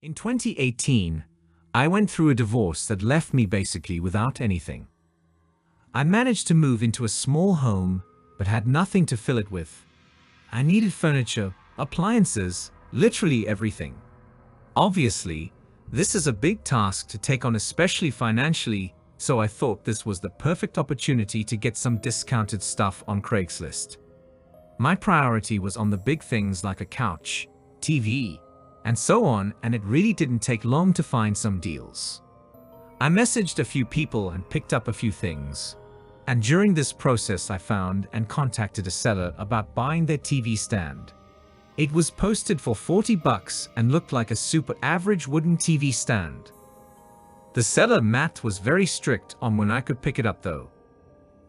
In 2018, I went through a divorce that left me basically without anything. I managed to move into a small home, but had nothing to fill it with. I needed furniture, appliances, literally everything. Obviously, this is a big task to take on, especially financially, so I thought this was the perfect opportunity to get some discounted stuff on Craigslist. My priority was on the big things like a couch, TV, and so on, and it really didn't take long to find some deals. I messaged a few people and picked up a few things. And during this process I found and contacted a seller about buying their TV stand. It was posted for $40 and looked like a super average wooden TV stand. The seller, Matt, was very strict on when I could pick it up though.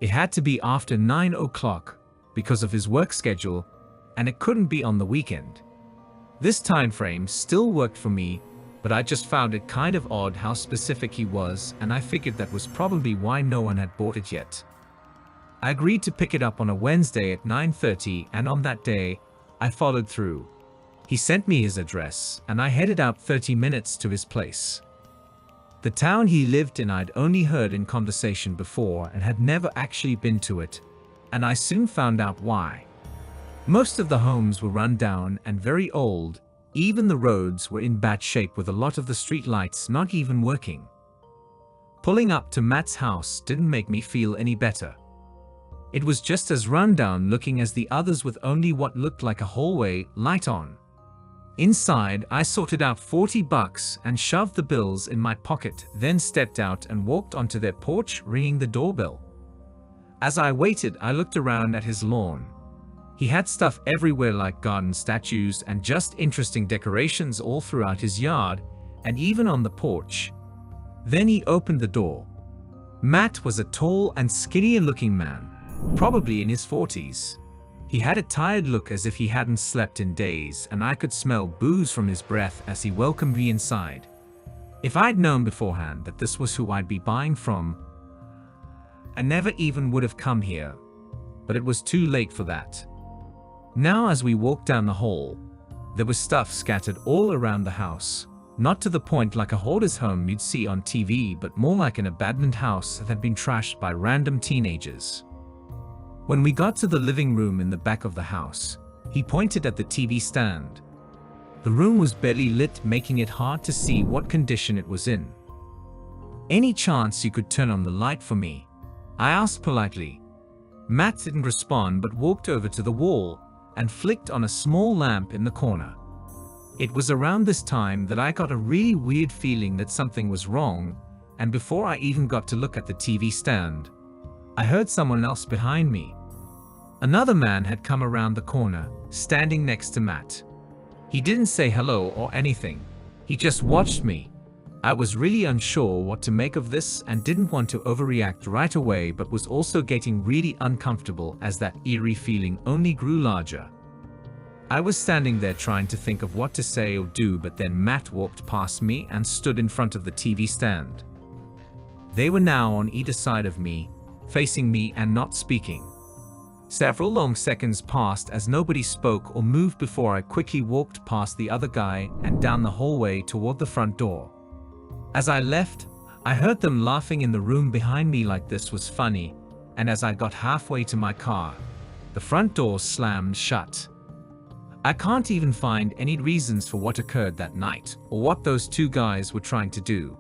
It had to be after 9 o'clock because of his work schedule, and it couldn't be on the weekend. This time frame still worked for me, but I just found it kind of odd how specific he was, and I figured that was probably why no one had bought it yet. I agreed to pick it up on a Wednesday at 9:30, and on that day, I followed through. He sent me his address, and I headed out 30 minutes to his place. The town he lived in I'd only heard in conversation before and had never actually been to it, and I soon found out why. Most of the homes were run down and very old. Even the roads were in bad shape with a lot of the street lights not even working. Pulling up to Matt's house didn't make me feel any better. It was just as rundown looking as the others, with only what looked like a hallway light on. Inside, I sorted out $40 and shoved the bills in my pocket, then stepped out and walked onto their porch, ringing the doorbell. As I waited, I looked around at his lawn. He had stuff everywhere like garden statues and just interesting decorations all throughout his yard and even on the porch. Then he opened the door. Matt was a tall and skinnier looking man, probably in his 40s. He had a tired look as if he hadn't slept in days, and I could smell booze from his breath as he welcomed me inside. If I'd known beforehand that this was who I'd be buying from, I never even would have come here, but it was too late for that. Now as we walked down the hall, there was stuff scattered all around the house, not to the point like a hoarder's home you'd see on TV, but more like an abandoned house that had been trashed by random teenagers. When we got to the living room in the back of the house, he pointed at the TV stand. The room was barely lit, making it hard to see what condition it was in. "Any chance you could turn on the light for me?" I asked politely. Matt didn't respond but walked over to the wall and flicked on a small lamp in the corner. It was around this time that I got a really weird feeling that something was wrong, and before I even got to look at the TV stand, I heard someone else behind me. Another man had come around the corner, standing next to Matt. He didn't say hello or anything. He just watched me. I was really unsure what to make of this and didn't want to overreact right away, but was also getting really uncomfortable as that eerie feeling only grew larger. I was standing there trying to think of what to say or do, but then Matt walked past me and stood in front of the TV stand. They were now on either side of me, facing me and not speaking. Several long seconds passed as nobody spoke or moved before I quickly walked past the other guy and down the hallway toward the front door. As I left, I heard them laughing in the room behind me like this was funny, and as I got halfway to my car, the front door slammed shut. I can't even find any reasons for what occurred that night or what those two guys were trying to do.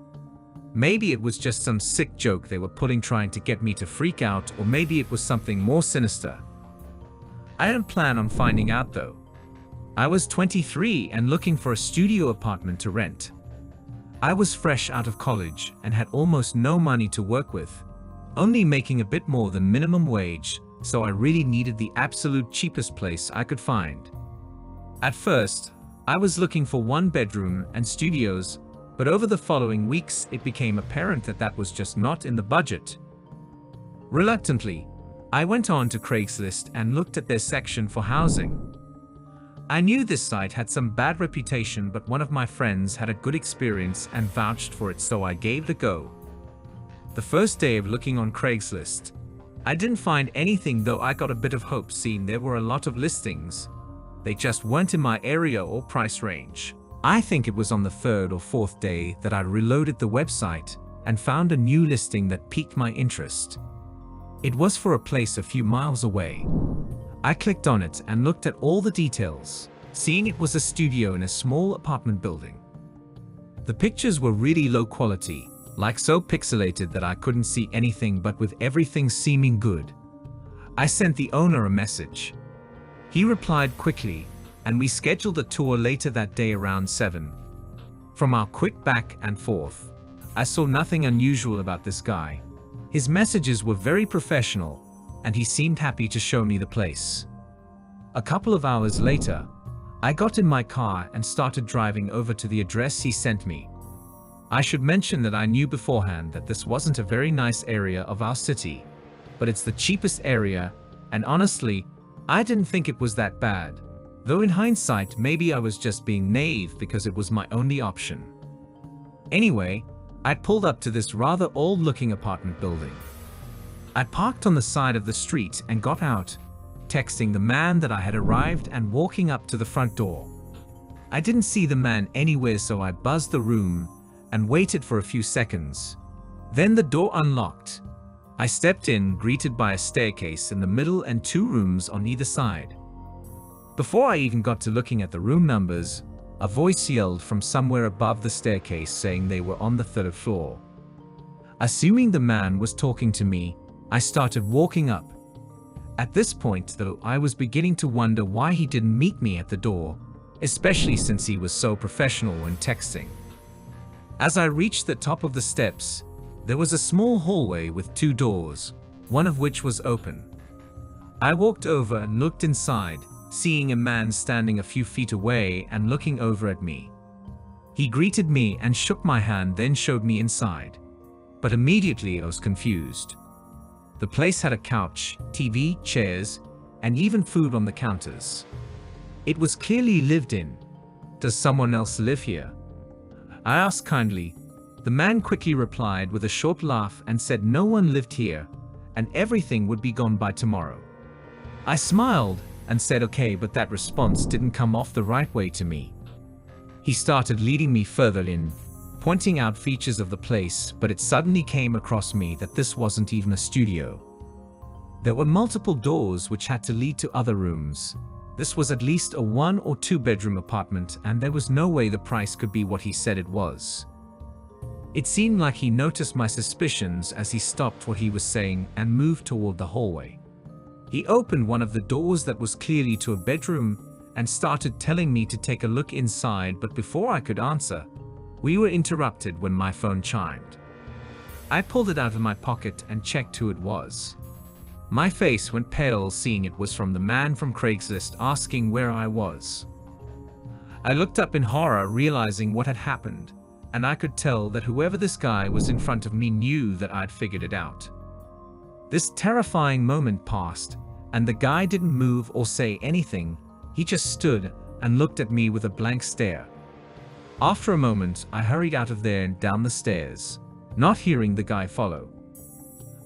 Maybe it was just some sick joke they were pulling trying to get me to freak out, or maybe it was something more sinister. I don't plan on finding out though. I was 23 and looking for a studio apartment to rent. I was fresh out of college and had almost no money to work with, only making a bit more than minimum wage, so I really needed the absolute cheapest place I could find. At first, I was looking for one bedroom and studios, but over the following weeks it became apparent that that was just not in the budget. Reluctantly, I went on to Craigslist and looked at their section for housing. I knew this site had some bad reputation, but one of my friends had a good experience and vouched for it, so I gave it a go. The first day of looking on Craigslist, I didn't find anything, though I got a bit of hope seeing there were a lot of listings. They just weren't in my area or price range. I think it was on the third or fourth day that I reloaded the website and found a new listing that piqued my interest. It was for a place a few miles away. I clicked on it and looked at all the details, seeing it was a studio in a small apartment building. The pictures were really low quality, like so pixelated that I couldn't see anything, but with everything seeming good. I sent the owner a message. He replied quickly, and we scheduled a tour later that day around 7. From our quick back and forth, I saw nothing unusual about this guy. His messages were very professional, and he seemed happy to show me the place. A couple of hours later, I got in my car and started driving over to the address he sent me. I should mention that I knew beforehand that this wasn't a very nice area of our city, but it's the cheapest area, and honestly, I didn't think it was that bad. Though in hindsight, maybe I was just being naive because it was my only option. Anyway, I pulled up to this rather old-looking apartment building. I parked on the side of the street and got out, texting the man that I had arrived and walking up to the front door. I didn't see the man anywhere, so I buzzed the room and waited for a few seconds. Then the door unlocked. I stepped in, greeted by a staircase in the middle and 2 rooms on either side. Before I even got to looking at the room numbers, a voice yelled from somewhere above the staircase saying they were on the 3rd floor. Assuming the man was talking to me, I started walking up. At this point, though, I was beginning to wonder why he didn't meet me at the door, especially since he was so professional when texting. As I reached the top of the steps, there was a small hallway with 2 doors, one of which was open. I walked over and looked inside, seeing a man standing a few feet away and looking over at me. He greeted me and shook my hand, then showed me inside. But immediately I was confused. The place had a couch, TV, chairs, and even food on the counters. It was clearly lived in. Does someone else live here? I asked kindly. The man quickly replied with a short laugh and said no one lived here, and everything would be gone by tomorrow. I smiled and said okay, but that response didn't come off the right way to me. He started leading me further in, pointing out features of the place, but it suddenly came across me that this wasn't even a studio. There were multiple doors which had to lead to other rooms. This was at least a 1 or 2 bedroom apartment, and there was no way the price could be what he said it was. It seemed like he noticed my suspicions as he stopped what he was saying and moved toward the hallway. He opened one of the doors that was clearly to a bedroom and started telling me to take a look inside, but before I could answer, we were interrupted when my phone chimed. I pulled it out of my pocket and checked who it was. My face went pale seeing it was from the man from Craigslist asking where I was. I looked up in horror, realizing what had happened, and I could tell that whoever this guy was in front of me knew that I'd figured it out. This terrifying moment passed, and the guy didn't move or say anything. He just stood and looked at me with a blank stare. After a moment, I hurried out of there and down the stairs, not hearing the guy follow.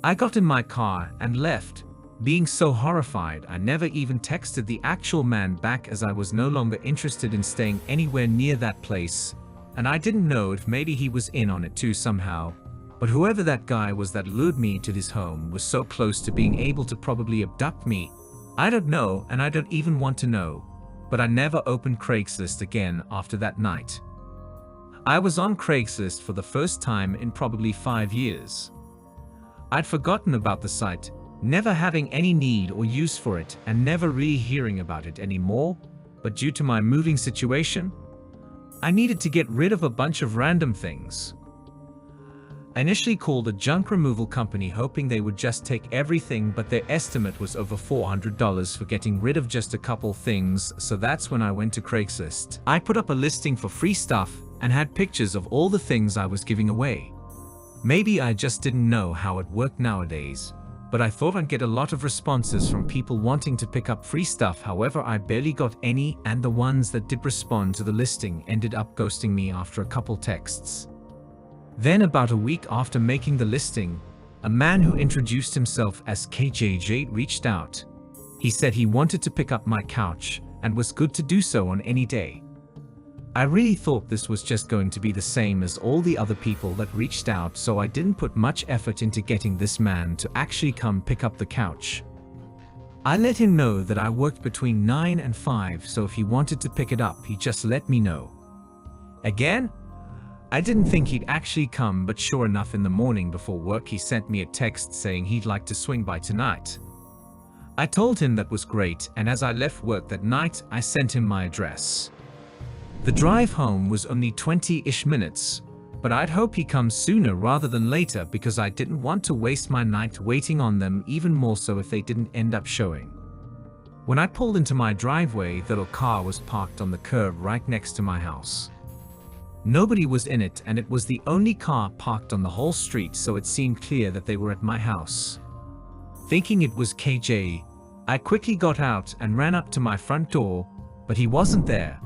I got in my car and left, being so horrified I never even texted the actual man back, as I was no longer interested in staying anywhere near that place, and I didn't know if maybe he was in on it too somehow. But whoever that guy was that lured me to his home was so close to being able to probably abduct me. I don't know, and I don't even want to know, but I never opened Craigslist again after that night. I was on Craigslist for the first time in probably 5 years. I'd forgotten about the site, never having any need or use for it and never really hearing about it anymore, but due to my moving situation, I needed to get rid of a bunch of random things. I initially called a junk removal company hoping they would just take everything, but their estimate was over $400 for getting rid of just a couple things, so that's when I went to Craigslist. I put up a listing for free stuff and had pictures of all the things I was giving away. Maybe I just didn't know how it worked nowadays, but I thought I'd get a lot of responses from people wanting to pick up free stuff. However, I barely got any, and the ones that did respond to the listing ended up ghosting me after a couple texts. Then about a week after making the listing, a man who introduced himself as KJJ reached out. He said he wanted to pick up my couch and was good to do so on any day. I really thought this was just going to be the same as all the other people that reached out, so I didn't put much effort into getting this man to actually come pick up the couch. I let him know that I worked between 9 and 5, so if he wanted to pick it up, he just let me know. Again, I didn't think he'd actually come, but sure enough, in the morning before work he sent me a text saying he'd like to swing by tonight. I told him that was great, and as I left work that night, I sent him my address. The drive home was only 20-ish minutes, but I'd hope he comes sooner rather than later because I didn't want to waste my night waiting on them, even more so if they didn't end up showing. When I pulled into my driveway, the little car was parked on the curb right next to my house. Nobody was in it, and it was the only car parked on the whole street, so it seemed clear that they were at my house. Thinking it was KJ, I quickly got out and ran up to my front door, but he wasn't there.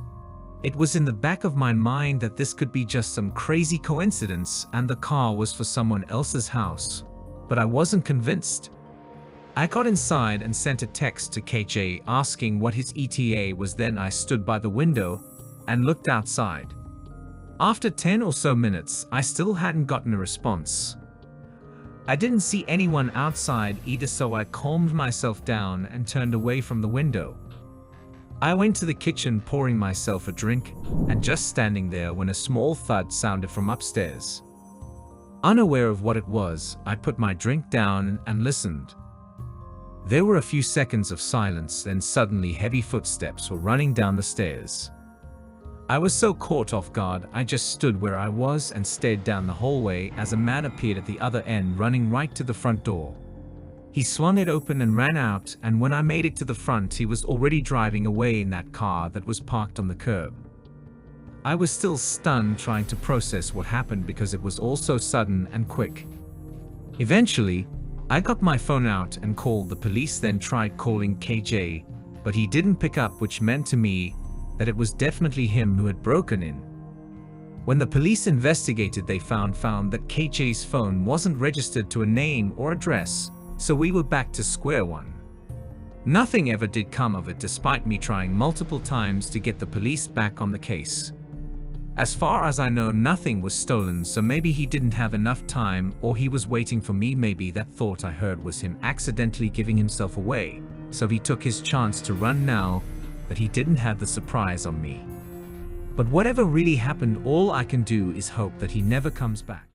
It was in the back of my mind that this could be just some crazy coincidence and the car was for someone else's house, but I wasn't convinced. I got inside and sent a text to KJ asking what his ETA was. Then I stood by the window and looked outside. After 10 or so minutes, I still hadn't gotten a response. I didn't see anyone outside either, so I calmed myself down and turned away from the window. I went to the kitchen, pouring myself a drink, and just standing there when a small thud sounded from upstairs. Unaware of what it was, I put my drink down and listened. There were a few seconds of silence, then suddenly heavy footsteps were running down the stairs. I was so caught off guard, I just stood where I was and stared down the hallway as a man appeared at the other end, running right to the front door. He swung it open and ran out, and when I made it to the front, he was already driving away in that car that was parked on the curb. I was still stunned, trying to process what happened because it was all so sudden and quick. Eventually, I got my phone out and called the police, then tried calling KJ, but he didn't pick up, which meant to me that it was definitely him who had broken in. When the police investigated, they found that KJ's phone wasn't registered to a name or address, so we were back to square one. Nothing ever did come of it, despite me trying multiple times to get the police back on the case. As far as I know, nothing was stolen, so maybe he didn't have enough time, or he was waiting for me. Maybe that thought I heard was him accidentally giving himself away, so he took his chance to run now that he didn't have the surprise on me. But whatever really happened, all I can do is hope that he never comes back.